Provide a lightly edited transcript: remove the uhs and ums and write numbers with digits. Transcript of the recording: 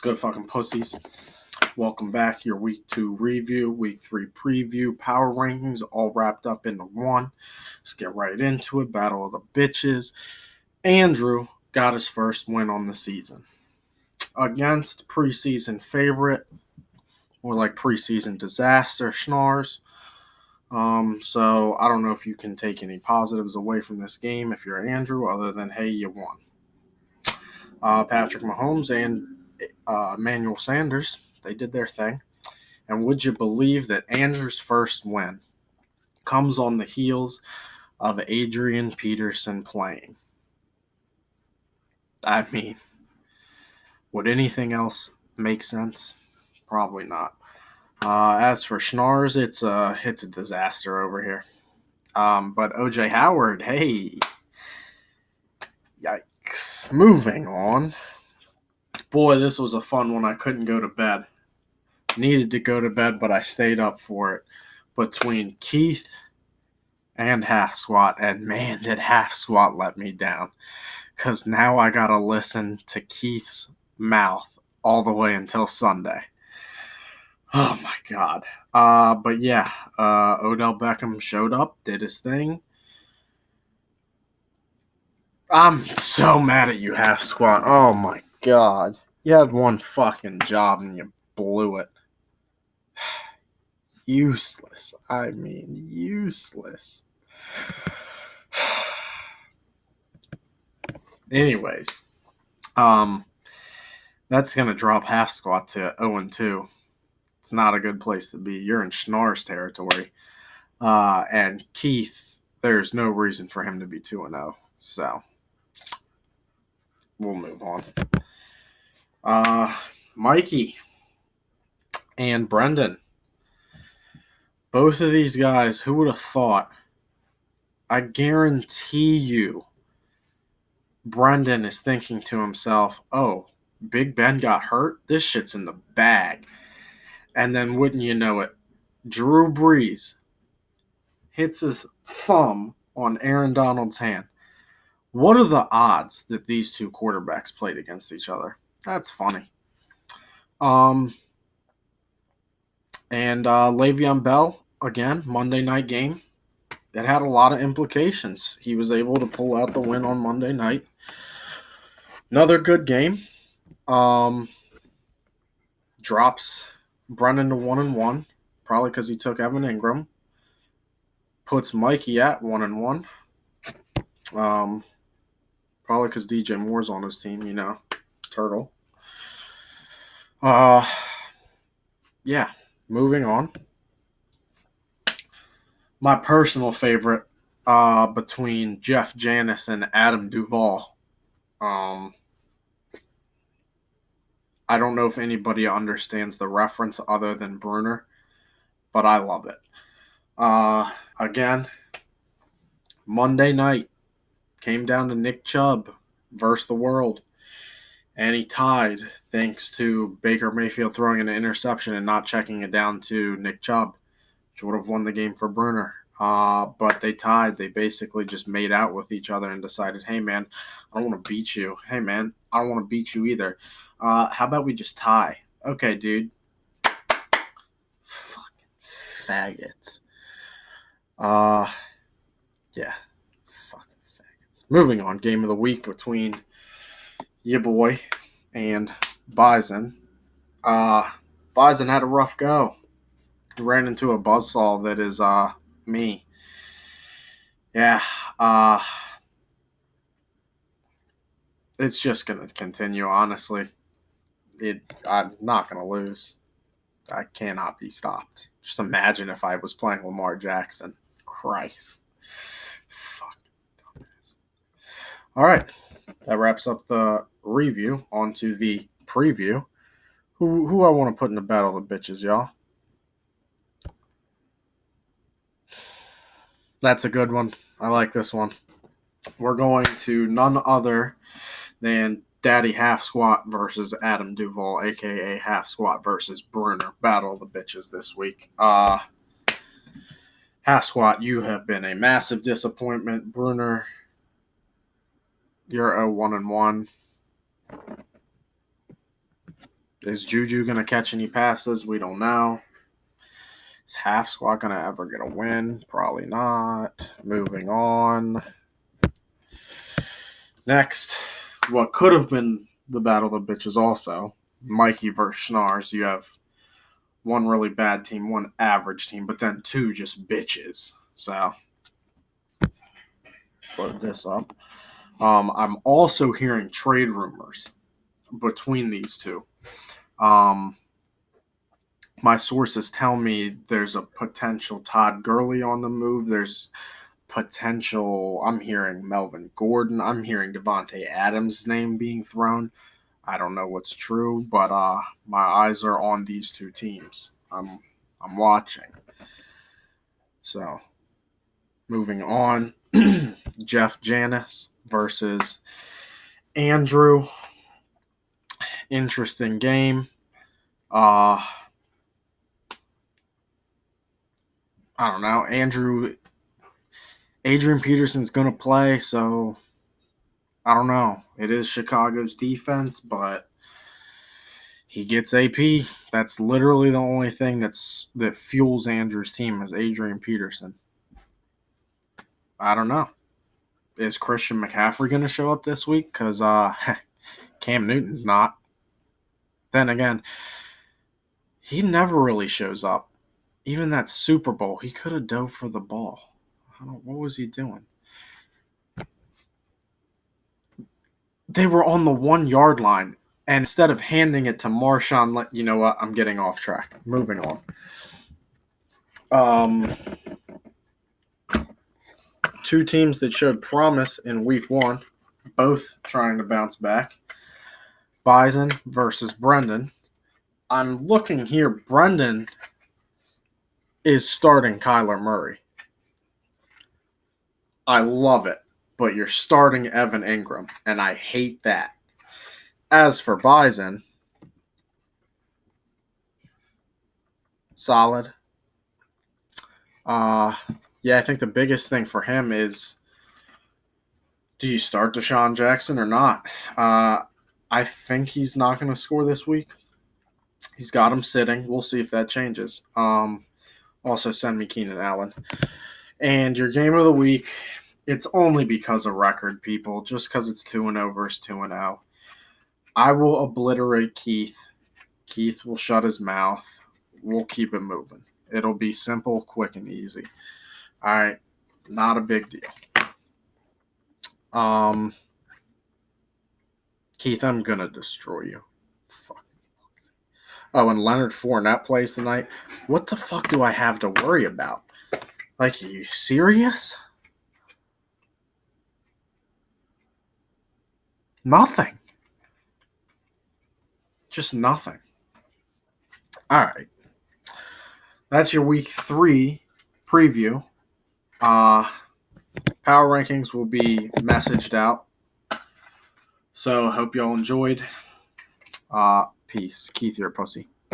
good, fucking pussies? Welcome back. Your week 2 review, week 3 preview, power rankings, all wrapped up into one. Let's get right into it. Battle of the bitches. Andrew got his first win on the season against preseason favorite, or like preseason disaster, Schnars. So I don't know if you can take any positives away from this game if you're Andrew, other than hey, you won. Patrick Mahomes and Emmanuel Sanders, they did their thing. And would you believe that Andrew's first win comes on the heels of Adrian Peterson playing? I mean, would anything else make sense? Probably not. As for Schnars, it's a disaster over here. But OJ Howard, hey, yikes. Moving on. Boy, this was a fun one. I couldn't go to bed. Needed to go to bed, but I stayed up for it. Between Keith and Half Squat, and man, did Half Squat let me down. Because now I got to listen to Keith's mouth all the way until Sunday. Oh, my God. But yeah, Odell Beckham showed up, did his thing. I'm so mad at you, Half Squat. Oh, my God. You had one fucking job and you blew it. Useless. I mean, useless. Anyways, that's going to drop Half Squat to 0-2. It's not a good place to be. You're in Schnars territory. And Keith, there's no reason for him to be 2-0. So, we'll move on. Mikey and Brendan. Both of these guys, who would have thought? I guarantee you, Brendan is thinking to himself, oh, Big Ben got hurt? This shit's in the bag. And then wouldn't you know it, Drew Brees hits his thumb on Aaron Donald's hand. What are the odds that these two quarterbacks played against each other? That's funny. And Le'Veon Bell, again, Monday night game. It had a lot of implications. He was able to pull out the win on Monday night. Another good game. Drops Brennan to 1-1, probably because he took Evan Ingram. Puts Mikey at 1-1. Probably because DJ Moore's on his team, Turtle. Yeah, moving on. My personal favorite between Jeff Janis and Adam Duvall. I don't know if anybody understands the reference other than Bruner, but I love it. Again, Monday night came down to Nick Chubb versus the world, and he tied thanks to Baker Mayfield throwing an interception and not checking it down to Nick Chubb, which would have won the game for Bruner. But they tied. They basically just made out with each other and decided, hey, man, I don't want to beat you. Hey, man, I don't want to beat you either. How about we just tie? Okay, dude. Fucking faggots. Yeah. Fucking faggots. Moving on. Game of the week between your boy and Bison. Bison had a rough go. He ran into a buzzsaw that is me. Yeah. It's just going to continue, honestly. I'm not going to lose. I cannot be stopped. Just imagine if I was playing Lamar Jackson. Christ. Fuck. Dumbass. All right. That wraps up the review. On to the preview. Who I want to put in the battle of the bitches, y'all? That's a good one. I like this one. We're going to none other than Daddy Half Squat versus Adam Duvall, a.k.a. Half Squat versus Bruner. Battle of the bitches this week. Half Squat, you have been a massive disappointment. Bruner, you're 0-1-1. Is Juju going to catch any passes? We don't know. Is Half Squad going to ever get a win? Probably not. Moving on. Next, what could have been the Battle of the Bitches also, Mikey versus Schnars. You have one really bad team, one average team, but then two just bitches. So, put this up. I'm also hearing trade rumors between these two. My sources tell me there's a potential Todd Gurley on the move. There's potential. I'm hearing Melvin Gordon. I'm hearing Devontae Adams' name being thrown. I don't know what's true, but my eyes are on these two teams. I'm watching. So, moving on, Jeff Janis versus Andrew. Interesting game. I don't know. Adrian Peterson's going to play, so I don't know. It is Chicago's defense, but he gets AP. That's literally the only thing that fuels Andrew's team is Adrian Peterson. I don't know. Is Christian McCaffrey going to show up this week? Because Cam Newton's not. Then again, he never really shows up. Even that Super Bowl, he could have dove for the ball. What was he doing? They were on the 1 yard line, and instead of handing it to Marshawn, you know what? I'm getting off track. Moving on. Two teams that showed promise in week 1, both trying to bounce back. Bison versus Brendan. I'm looking here. Brendan is starting Kyler Murray. I love it, but you're starting Evan Ingram, and I hate that. As for Bison, solid. Yeah, I think the biggest thing for him is, do you start Deshaun Jackson or not? I think he's not going to score this week. He's got him sitting. We'll see if that changes. Also, send me Keenan Allen. And your game of the week, it's only because of record, people. Just because it's 2-0 versus 2-0. I will obliterate Keith. Keith will shut his mouth. We'll keep it moving. It'll be simple, quick, and easy. All right. Not a big deal. Keith, I'm going to destroy you. Fuck. Oh, and Leonard Fournette plays tonight. What the fuck do I have to worry about? Like, are you serious? Nothing. Just nothing. All right. That's your week 3 preview. Power rankings will be messaged out. So, hope y'all enjoyed. Peace. Keith, you're a pussy.